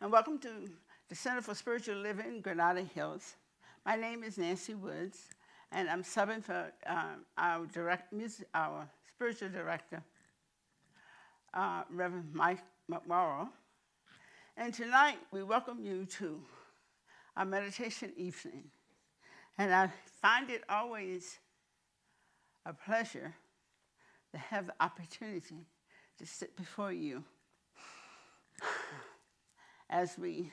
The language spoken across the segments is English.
and welcome to the Center for Spiritual Living, Granada Hills. My name is Nancy Woods, and I'm subbing for our spiritual director, Reverend Mike McMorrow. And tonight, we welcome you to our meditation evening. And I find it always a pleasure to have the opportunity to sit before you as we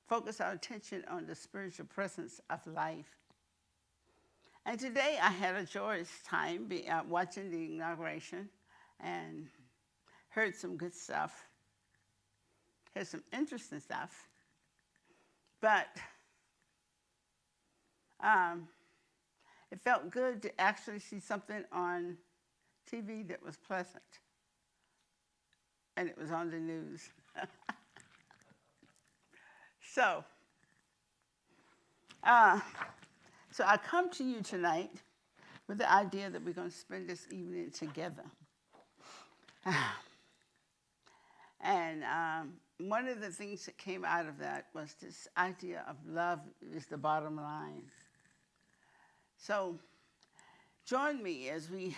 focus our attention on the spiritual presence of life. And today I had a joyous time watching the inauguration and heard some good stuff, heard some interesting stuff. But it felt good to actually see something on TV that was pleasant. And it was on the news. So I come to you tonight with the idea that we're going to spend this evening together. And one of the things that came out of that was this idea of love is the bottom line. So join me as we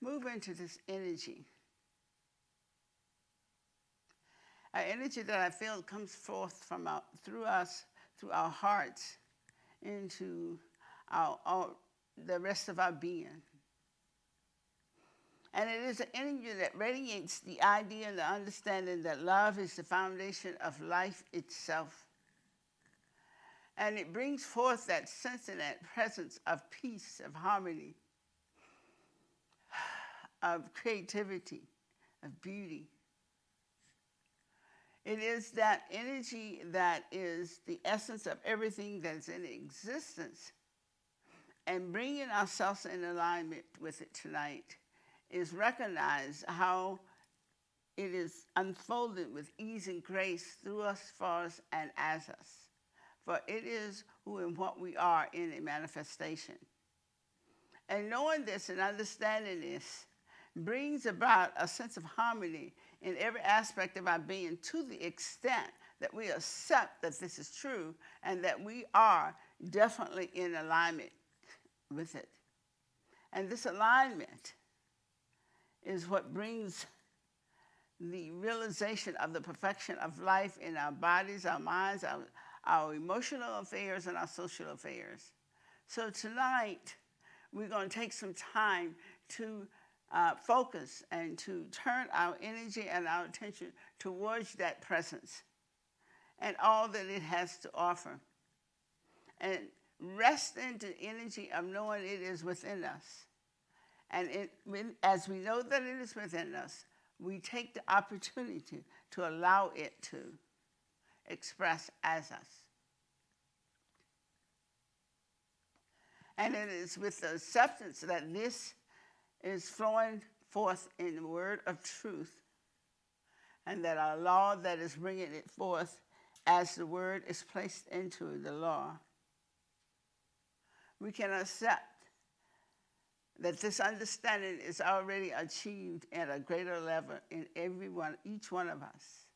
move into this energy. An energy that I feel comes forth from through our hearts, into the rest of our being. And it is an energy that radiates the idea and the understanding that love is the foundation of life itself. And it brings forth that sense and that presence of peace, of harmony, of creativity, of beauty. It is that energy that is the essence of everything that's in existence. And bringing ourselves in alignment with it tonight is recognize how it is unfolded with ease and grace through us, for us, and as us. For it is who and what we are in a manifestation. And knowing this and understanding this brings about a sense of harmony in every aspect of our being, to the extent that we accept that this is true and that we are definitely in alignment with it. And this alignment is what brings the realization of the perfection of life in our bodies, our minds, our emotional affairs, and our social affairs. So tonight, we're going to take some time to focus and to turn our energy and our attention towards that presence and all that it has to offer. And rest into the energy of knowing it is within us. And as we know that it is within us, we take the opportunity to allow it to express as us. And it is with the acceptance that this is flowing forth in the word of truth, and that our law that is bringing it forth as the word is placed into the law, we can accept that this understanding is already achieved at a greater level in each one of us,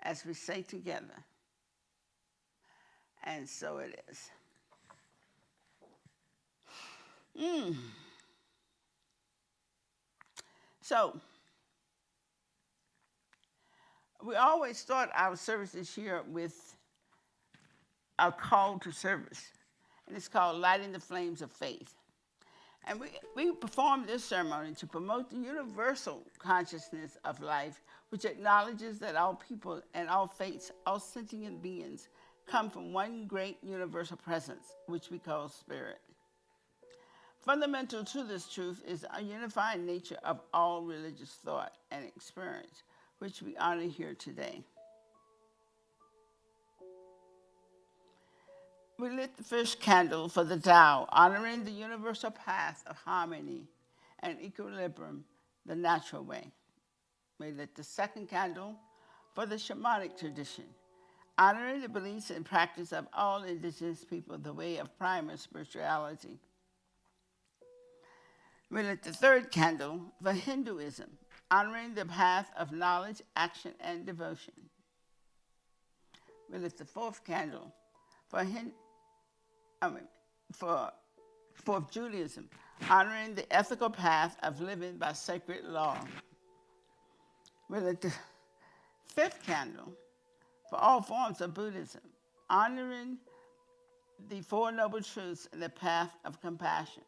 as we say together, and so it is. So, we always start our services here with a call to service, and it's called Lighting the Flames of Faith. And we perform this ceremony to promote the universal consciousness of life, which acknowledges that all people and all faiths, all sentient beings, come from one great universal presence, which we call spirit. Fundamental to this truth is a unified nature of all religious thought and experience, which we honor here today. We lit the first candle for the Tao, honoring the universal path of harmony and equilibrium, the natural way. We lit the second candle for the shamanic tradition, honoring the beliefs and practice of all indigenous people, the way of primal spirituality. We lit the third candle for Hinduism, honoring the path of knowledge, action, and devotion. We lit the fourth candle for Fourth Judaism, honoring the ethical path of living by sacred law. We lit the fifth candle for all forms of Buddhism, honoring the Four Noble Truths and the path of compassion.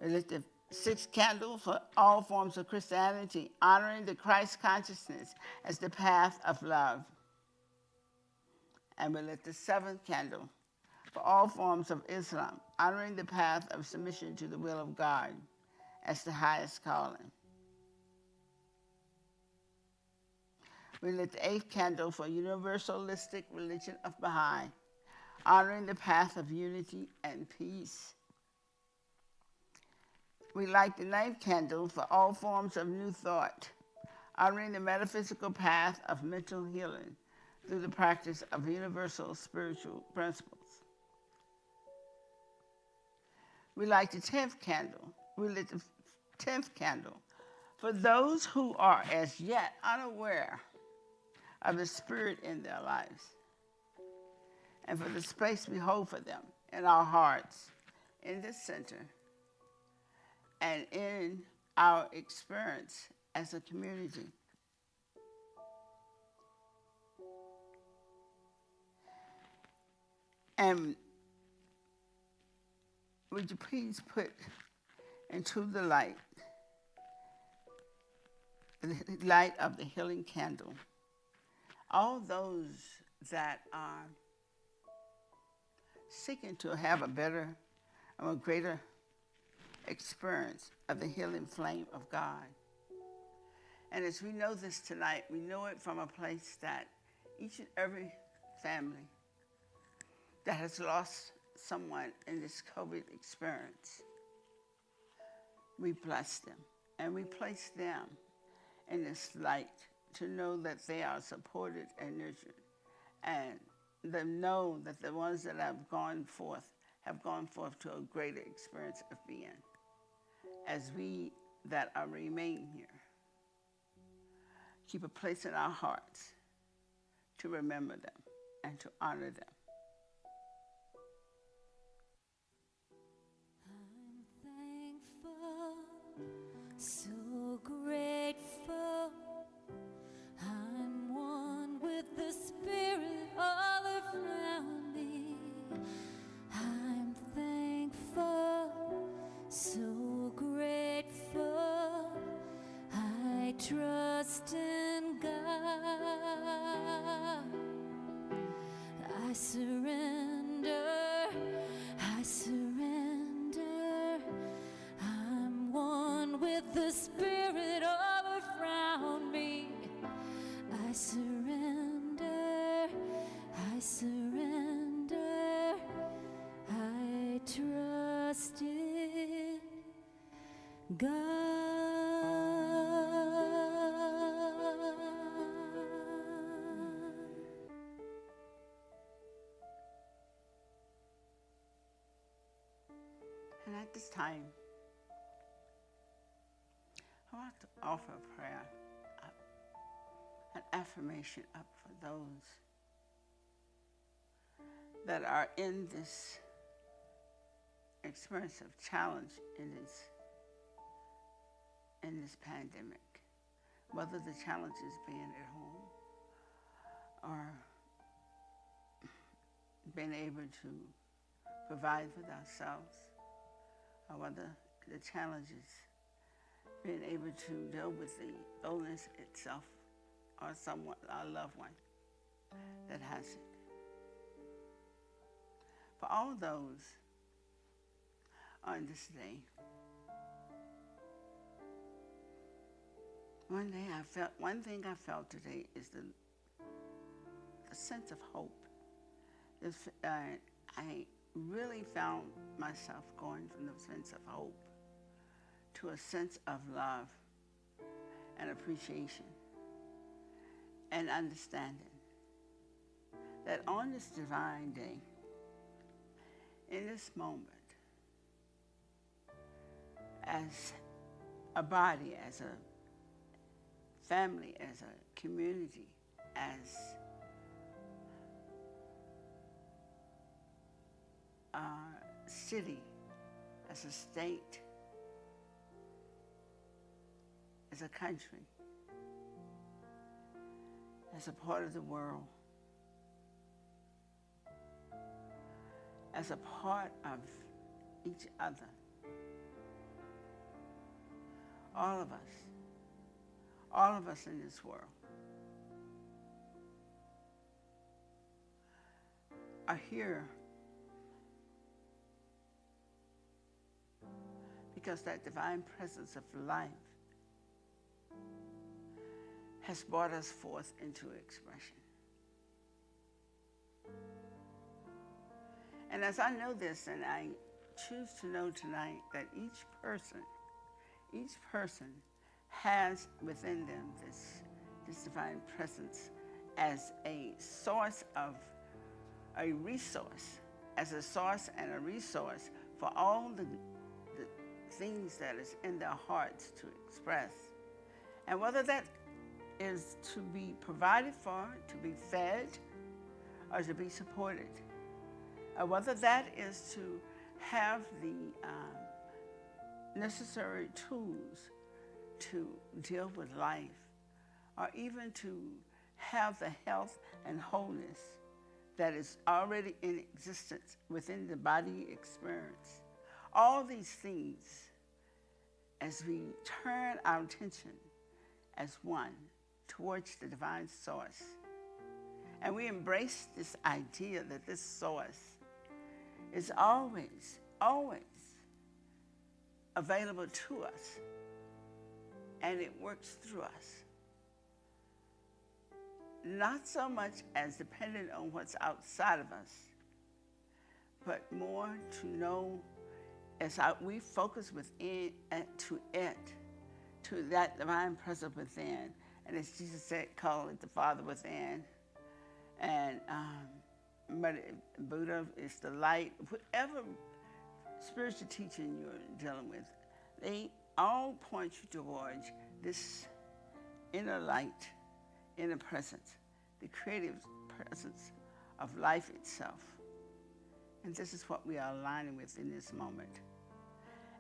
We lit the sixth candle for all forms of Christianity, honoring the Christ consciousness as the path of love. And we lit the seventh candle for all forms of Islam, honoring the path of submission to the will of God as the highest calling. We lit the eighth candle for universalistic religion of Baha'i, honoring the path of unity and peace. We light the ninth candle for all forms of new thought, honoring the metaphysical path of mental healing through the practice of universal spiritual principles. We light the 10th candle. We lit the 10th candle for those who are as yet unaware of the Spirit in their lives, and for the space we hold for them in our hearts, in this center, and in our experience as a community. And would you please put into the light of the healing candle, all those that are seeking to have a better, a greater experience of the healing flame of God. And as we know this tonight, we know it from a place that each and every family that has lost someone in this COVID experience, we bless them and we place them in this light to know that they are supported and nurtured, and they know that the ones that have gone forth to a greater experience of being. As we that are remain here, keep a place in our hearts to remember them and to honor them. I'm thankful, so grateful. I'm one with the Spirit all around me. I'm thankful, so grateful. I trust in God. I surrender. I'm one with the Spirit all around me. I surrender. I trust in God. And at this time, I want to offer a prayer, an affirmation up for those that are in this experience of challenge in this pandemic, whether the challenge is being at home or being able to provide for ourselves, or whether the challenge is being able to deal with the illness itself or someone, our loved one, that has it. For all those on this day, one thing I felt today is the sense of hope. I really found myself going from the sense of hope to a sense of love and appreciation and understanding that on this divine day, in this moment, as a body, as a family, as a community, as a city, as a state, as a country, as a part of the world, as a part of each other. All of us in this world are here because that divine presence of life has brought us forth into expression. And as I know this, and I choose to know tonight that each person has within them this divine presence as a source of a resource, as a source and a resource for all the things that is in their hearts to express. And whether that is to be provided for, to be fed, or to be supported, or whether that is to have the necessary tools to deal with life, or even to have the health and wholeness that is already in existence within the body experience. All these things, as we turn our attention as one towards the divine source, and we embrace this idea that this source is always, always available to us, and it works through us. Not so much as dependent on what's outside of us, but more to know as we focus within to that divine presence within. And as Jesus said, call it the Father within. And Buddha is the light. Whatever spiritual teaching you're dealing with, they all point you towards this inner light, inner presence, the creative presence of life itself. And this is what we are aligning with in this moment.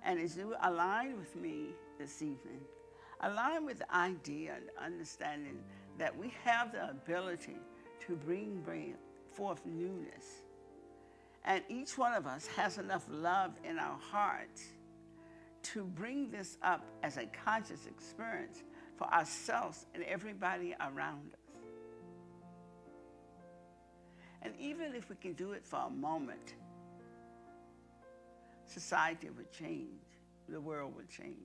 And as you align with me this evening, align with the idea and understanding that we have the ability to bring forth newness. And each one of us has enough love in our hearts to bring this up as a conscious experience for ourselves and everybody around us. And even if we can do it for a moment, society would change, the world would change.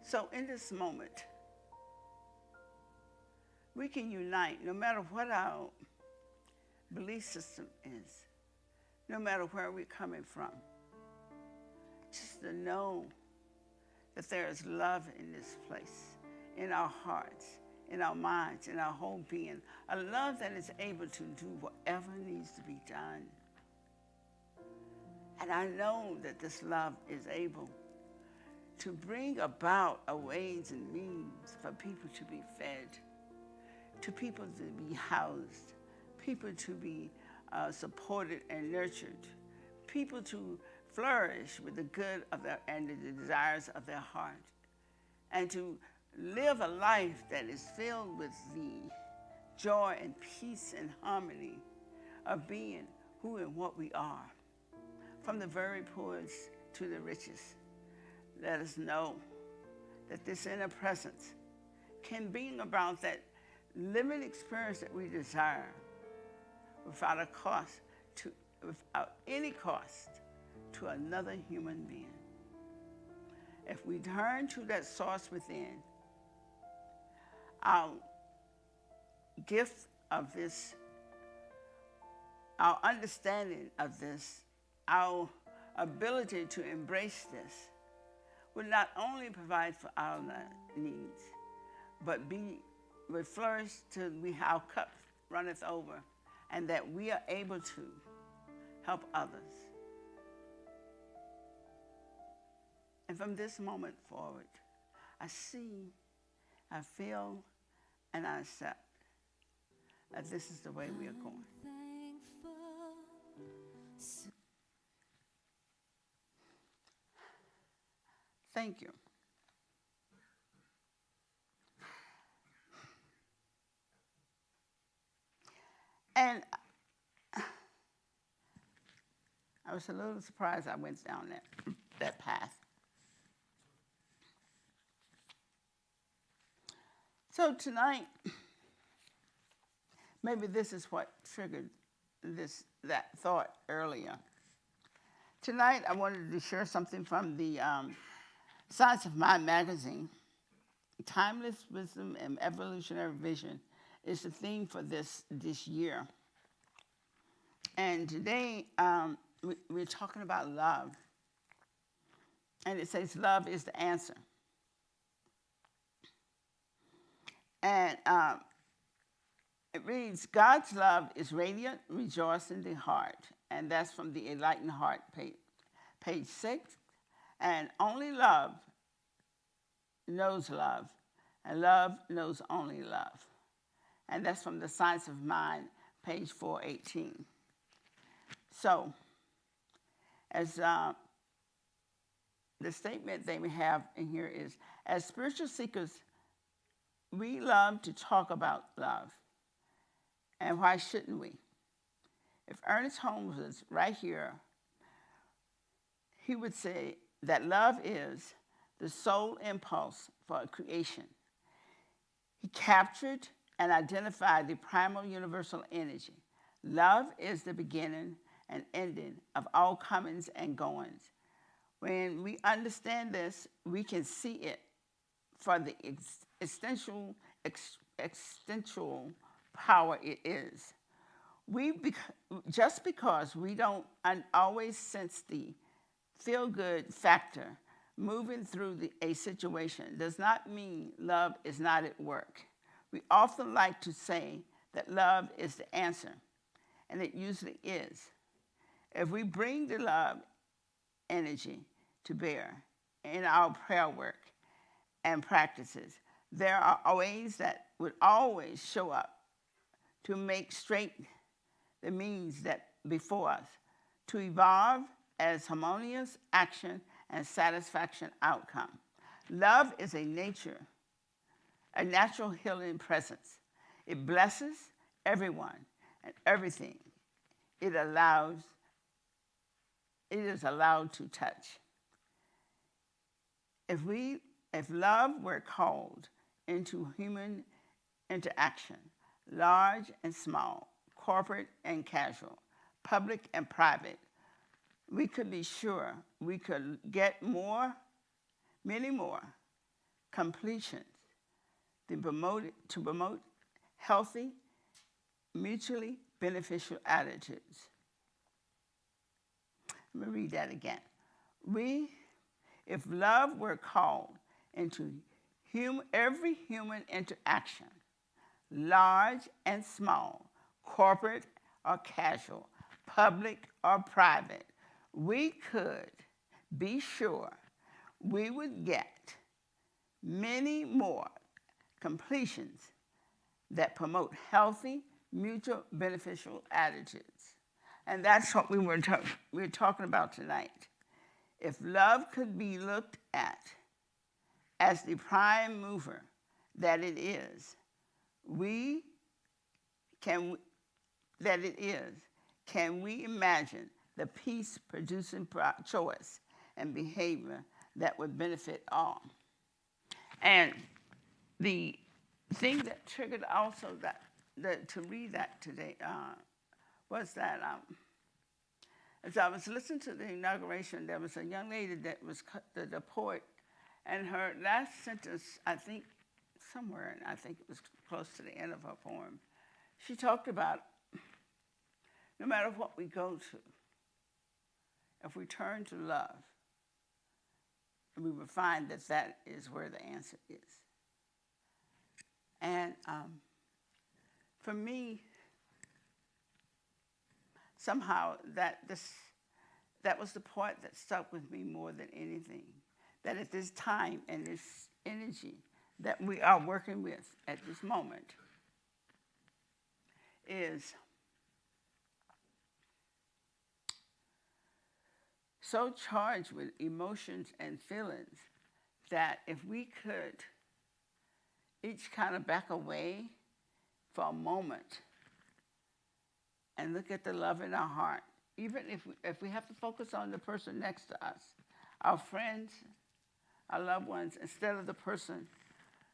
So in this moment, we can unite no matter what our belief system is, no matter where we're coming from. Just to know that there is love in this place, in our hearts, in our minds, in our whole being, a love that is able to do whatever needs to be done. And I know that this love is able to bring about a ways and means for people to be fed, to people to be housed, people to be supported and nurtured, people to flourish with the good of their and the desires of their heart, and to live a life that is filled with the joy and peace and harmony of being who and what we are, from the very poorest to the richest. Let us know that this inner presence can bring about that living experience that we desire without any cost to another human being. If we turn to that source within, our gift of this, our understanding of this, our ability to embrace this will not only provide for our needs, but will flourish till our cup runneth over, and that we are able to help others. And from this moment forward, I see, I feel, and I accept that this is the way we are going. Thank you. And I was a little surprised I went down that path. So tonight, maybe this is what triggered that thought earlier. Tonight, I wanted to share something from the Science of Mind magazine. Timeless wisdom and evolutionary vision is the theme for this year. And today, we're talking about love. And it says love is the answer. And it reads, God's love is radiant, rejoicing the heart. And that's from the Enlightened Heart, page 6. And only love knows love, and love knows only love. And that's from the Science of Mind, page 418. So, as the statement they have in here is, as spiritual seekers, we love to talk about love. And why shouldn't we? If Ernest Holmes was right here, he would say that love is the sole impulse for creation. He captured and identified the primal universal energy. Love is the beginning and ending of all comings and goings. When we understand this, we can see it for the existential power it is. Just because we don't always sense the feel-good factor moving through a situation does not mean love is not at work. We often like to say that love is the answer, and it usually is. If we bring the love energy to bear in our prayer work and practices, there are ways that would always show up to make straight the means that before us, to evolve as harmonious action and satisfaction outcome. Love is a natural healing presence. It blesses everyone and everything it is allowed to touch. If love were called into human interaction, large and small, corporate and casual, public and private, we could be sure we could get many more completions to promote healthy, mutually beneficial attitudes. Let me read that again. If love were called into every human interaction, large and small, corporate or casual, public or private, we could be sure we would get many more completions that promote healthy, mutual beneficial attitudes. And that's what we're talking about tonight. If love could be looked at as the prime mover that it is, can we imagine the peace-producing choice and behavior that would benefit all? And the thing that triggered also to read that today was that as I was listening to the inauguration, there was a young lady that was the poet, and her last sentence, I think it was close to the end of her poem, she talked about no matter what we go to, if we turn to love, we will find that is where the answer is. And for me, somehow that was the part that stuck with me more than anything. that at this time and this energy that we are working with at this moment is so charged with emotions and feelings that if we could each kind of back away for a moment and look at the love in our heart, even if we have to focus on the person next to us, our friends, our loved ones, instead of the person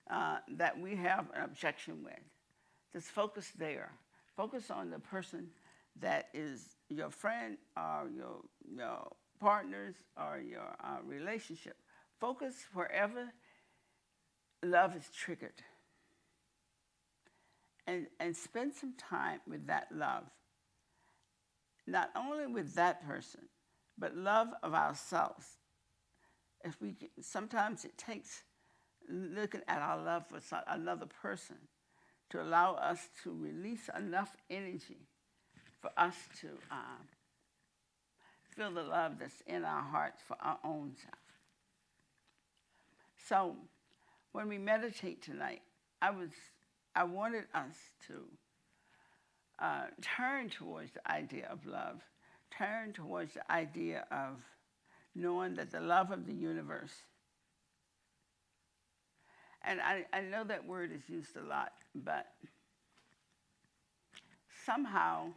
that we have an objection with. Just focus there. Focus on the person that is your friend or your partners or your relationship. Focus wherever love is triggered. And spend some time with that love. Not only with that person, but love of ourselves. Sometimes it takes looking at our love for another person to allow us to release enough energy for us to feel the love that's in our hearts for our own self. So when we meditate tonight, I wanted us to turn towards the idea of love, turn towards the idea of knowing that the love of the universe, and I know that word is used a lot, but somehow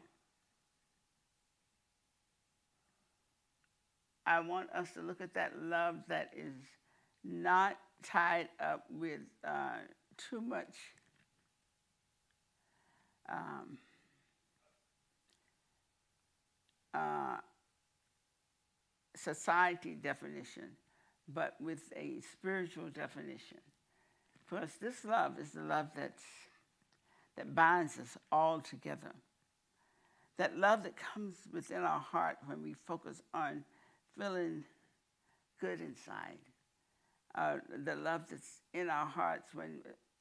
I want us to look at that love that is not tied up with too much society definition, but with a spiritual definition. Because this love is the love that binds us all together. That love that comes within our heart when we focus on feeling good inside. The love that's in our hearts when,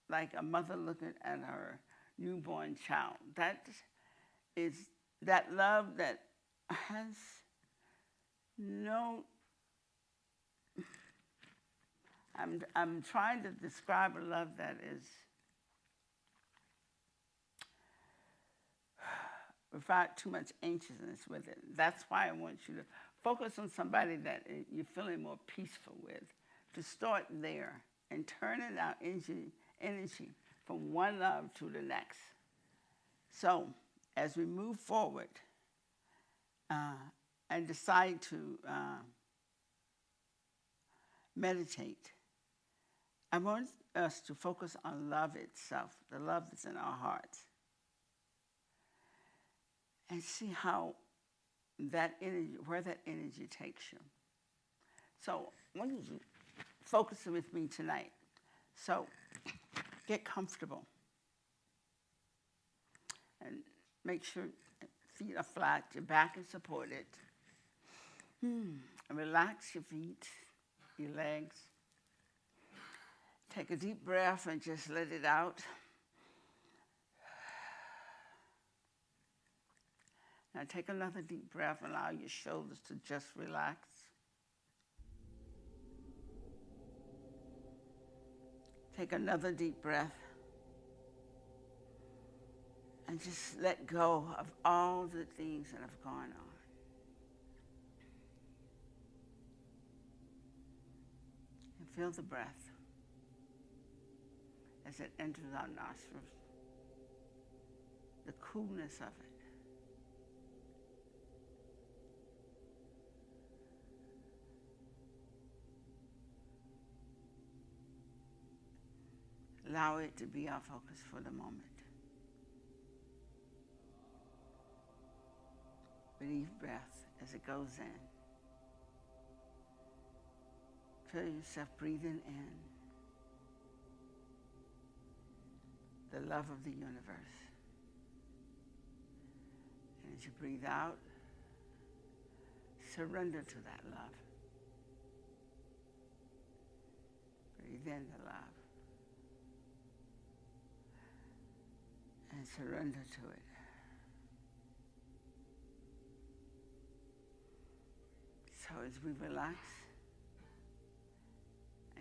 like a mother looking at her newborn child. That is that love that has no... I'm trying to describe a love that is without too much anxiousness with it. That's why I want you to focus on somebody that you're feeling more peaceful with. To start there and turning our energy from one love to the next. So as we move forward and decide to meditate, I want us to focus on love itself, the love that's in our hearts, and see how that energy, where that energy takes you. So I want you to focus with me tonight. So get comfortable and make sure feet are flat, your back is supported. And relax your feet, your legs. Take a deep breath and just let it out. Now take another deep breath and allow your shoulders to just relax. Take another deep breath and just let go of all the things that have gone on. And feel the breath as it enters our nostrils, the coolness of it. Allow it to be our focus for the moment. Breathe breath as it goes in. Feel yourself breathing in the love of the universe. And as you breathe out, surrender to that love. Breathe in the love. And surrender to it. So as we relax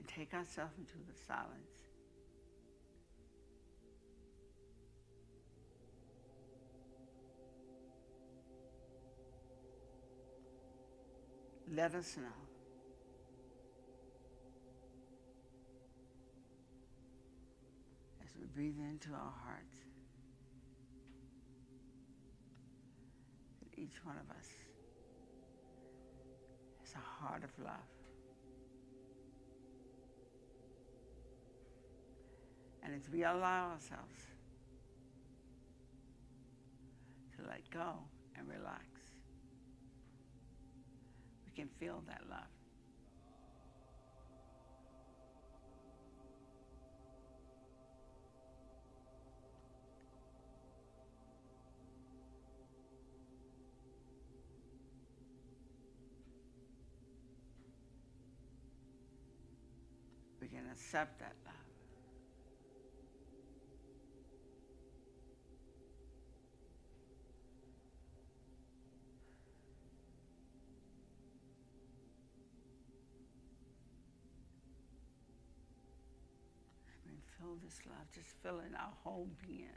and take ourselves into the silence. Let us know as we breathe into our hearts that each one of us has a heart of love. And as we allow ourselves to let go and relax, we can feel that love. We can accept that love. We feel this love just filling our whole being.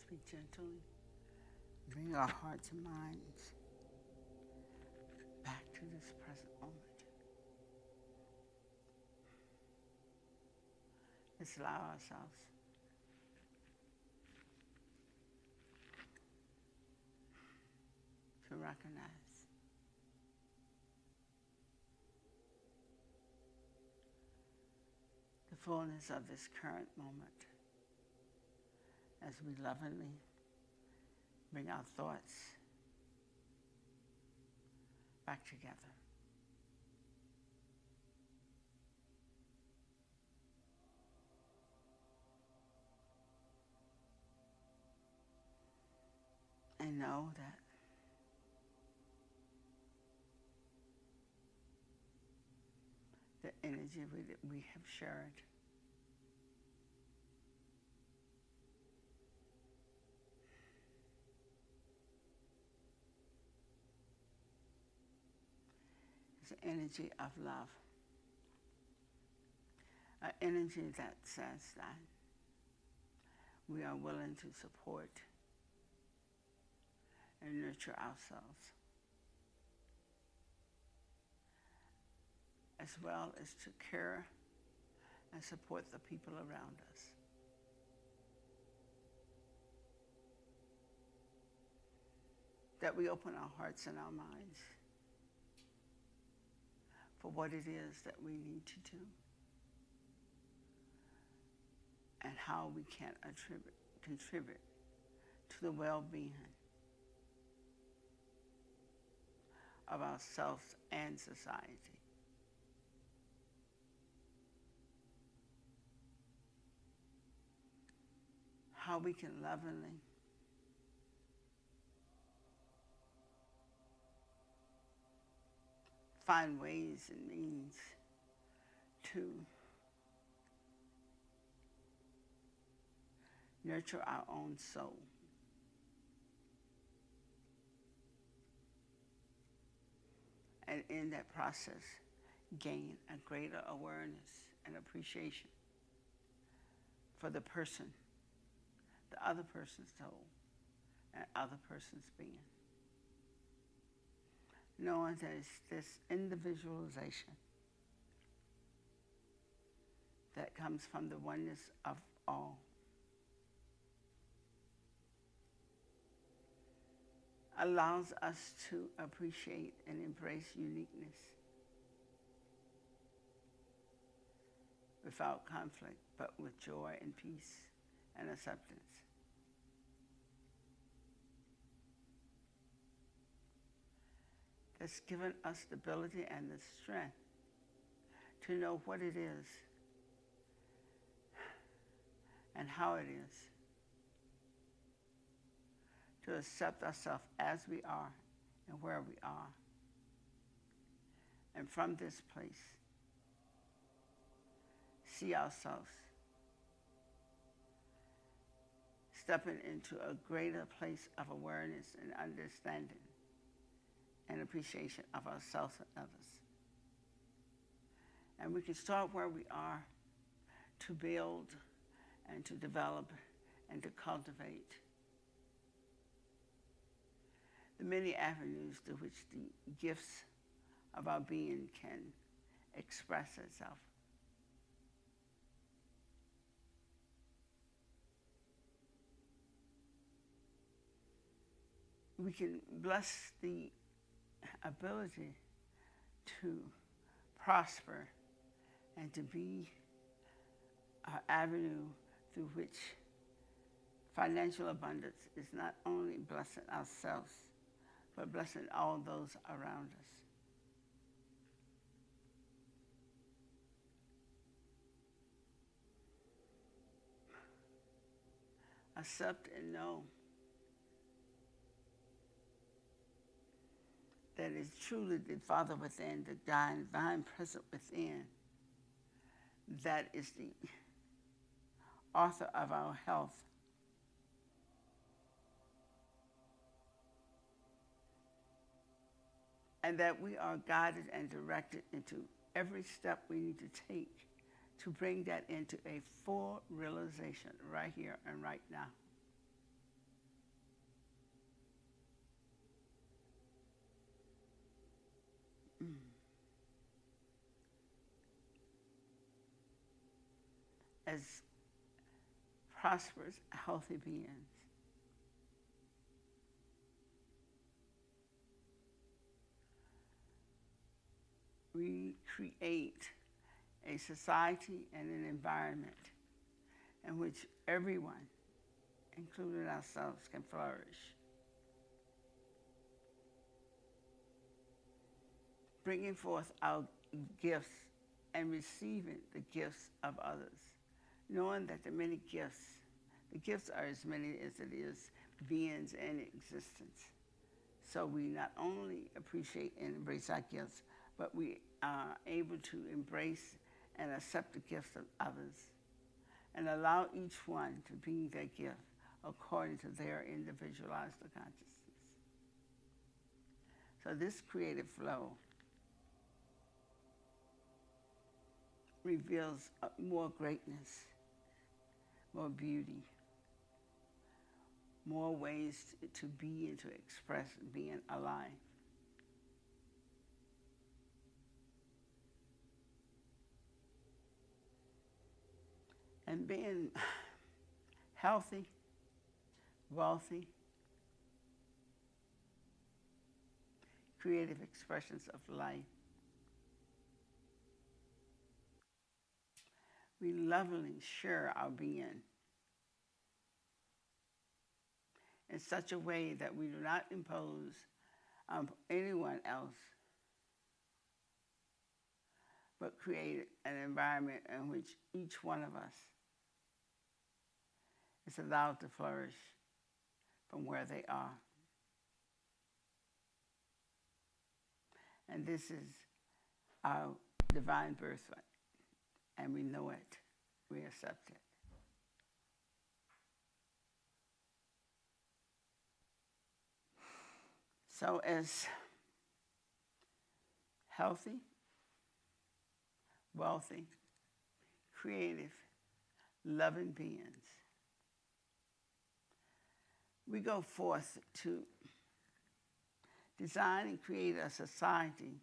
softly, gently bring our hearts and minds back to this present moment. Let's allow ourselves to recognize the fullness of this current moment as we lovingly bring our thoughts back together. And know that the energy we have shared is the energy of love, an energy that says that we are willing to support and nurture ourselves, as well as to care and support the people around us. That we open our hearts and our minds for what it is that we need to do and how we can contribute to the well-being of ourselves and society. How we can lovingly find ways and means to nurture our own soul. And in that process, gain a greater awareness and appreciation for the person, the other person's soul, and other person's being. Knowing that it's this individualization that comes from the oneness of all. Allows us to appreciate and embrace uniqueness without conflict, but with joy and peace and acceptance. That's given us the ability and the strength to know what it is and how it is to accept ourselves as we are and where we are. And from this place, see ourselves stepping into a greater place of awareness and understanding and appreciation of ourselves and others. And we can start where we are to build and to develop and to cultivate the many avenues through which the gifts of our being can express itself. We can bless the ability to prosper and to be an avenue through which financial abundance is not only blessing ourselves, but blessing all those around us. Accept and know that it's truly the Father within, the divine presence within, that is the author of our health. And that we are guided and directed into every step we need to take to bring that into a full realization right here and right now. as prosperous, healthy beings. We create a society and an environment in which everyone, including ourselves, can flourish. Bringing forth our gifts and receiving the gifts of others, knowing that the gifts are as many as it is beings in existence. So we not only appreciate and embrace our gifts, but we are able to embrace and accept the gifts of others and allow each one to be their gift according to their individualized consciousness. So this creative flow reveals more greatness, more beauty, more ways to be and to express being alive. And being healthy, wealthy, creative expressions of life. We lovingly share our being in such a way that we do not impose on anyone else, but create an environment in which each one of us is allowed to flourish from where they are. And this is our divine birthright, and we know it, we accept it. So as healthy, wealthy, creative, loving beings, we go forth to design and create a society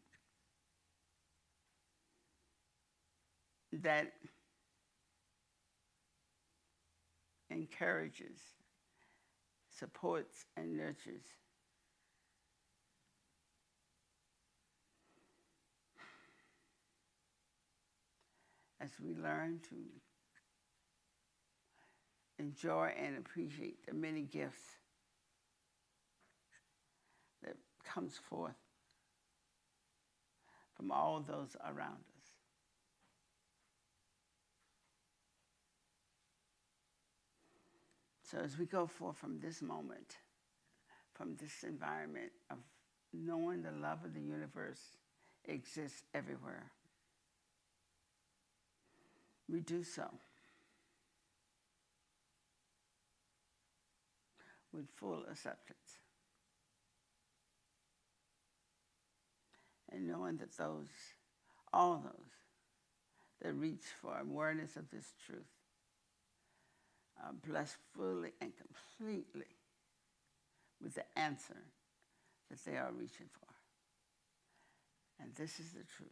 that encourages, supports, and nurtures as we learn to enjoy and appreciate the many gifts that comes forth from all those around us. So as we go forth from this moment, from this environment of knowing the love of the universe exists everywhere, we do so with full acceptance. And knowing that all those that reach for awareness of this truth are blessed fully and completely with the answer that they are reaching for. And this is the truth.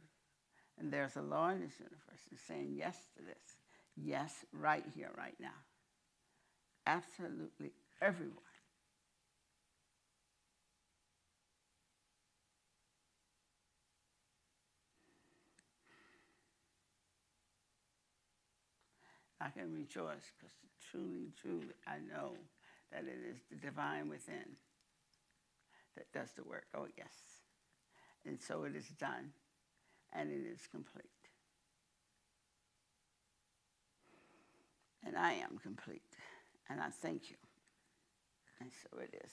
And there's a law in this universe that's saying yes to this. Yes, right here, right now. Absolutely everyone. I can rejoice because truly, truly, I know that it is the divine within that does the work. Oh, yes. And so it is done, and it is complete. And I am complete, and I thank you. And so it is.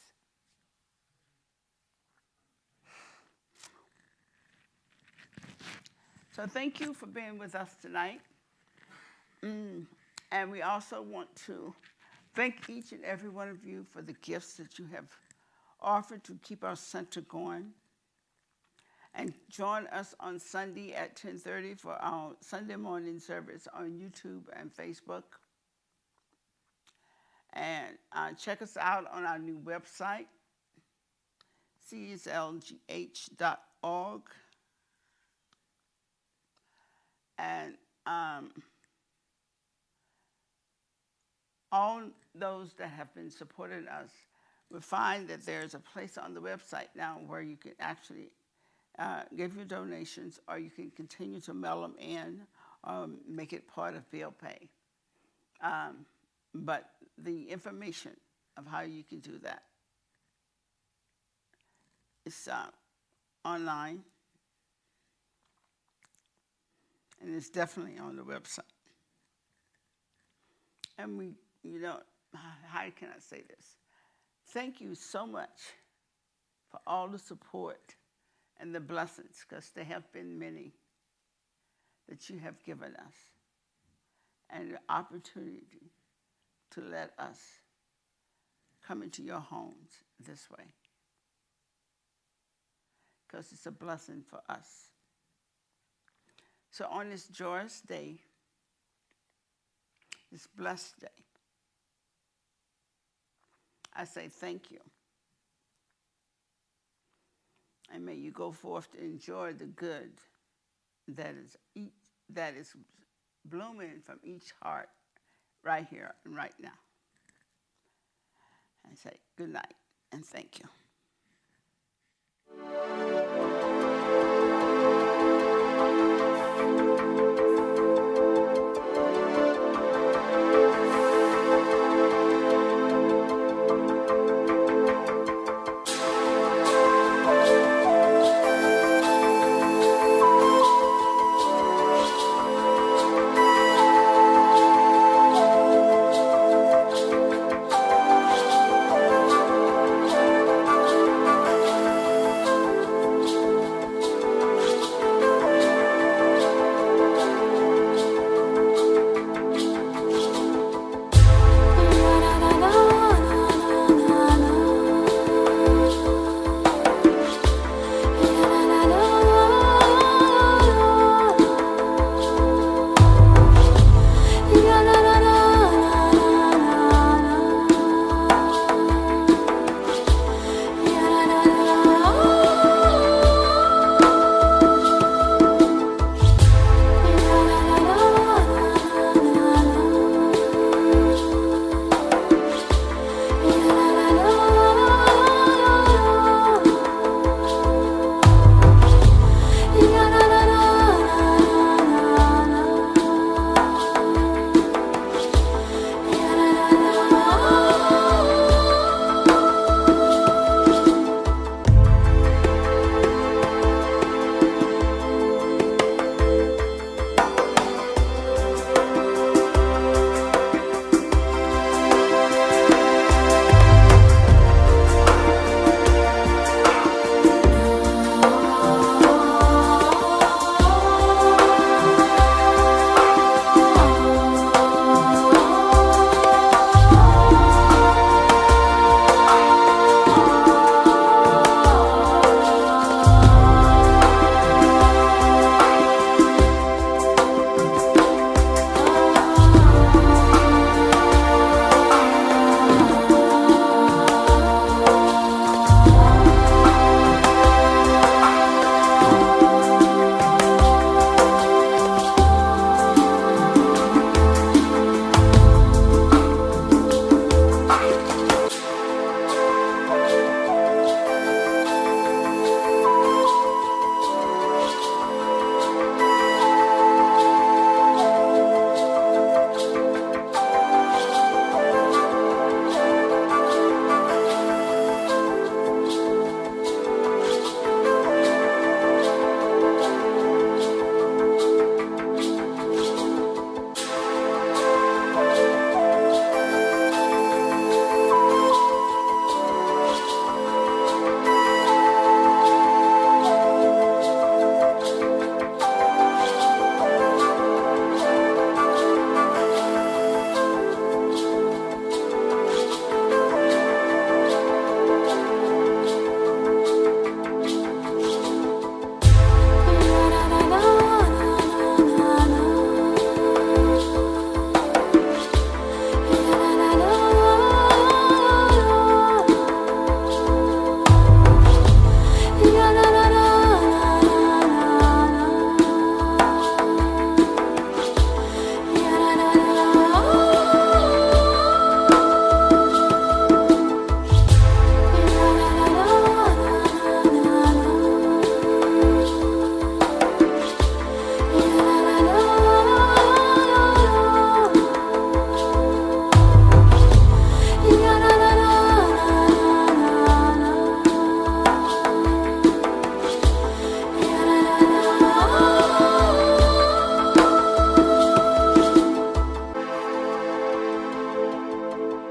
So thank you for being with us tonight. And we also want to thank each and every one of you for the gifts that you have offered to keep our center going. And join us on Sunday at 10:30 for our Sunday morning service on YouTube and Facebook. And check us out on our new website, cslgh.org. And all those that have been supporting us will find that there's a place on the website now where you can actually give your donations, or you can continue to mail them in or make it part of bill pay. But the information of how you can do that is online, and it's definitely on the website. And we, how can I say this? Thank you so much for all the support and the blessings, because there have been many that you have given us, and the opportunity to let us come into your homes this way, because it's a blessing for us. So on this joyous day, this blessed day, I say thank you. And may you go forth to enjoy the good that is blooming from each heart right here and right now. I say good night and thank you.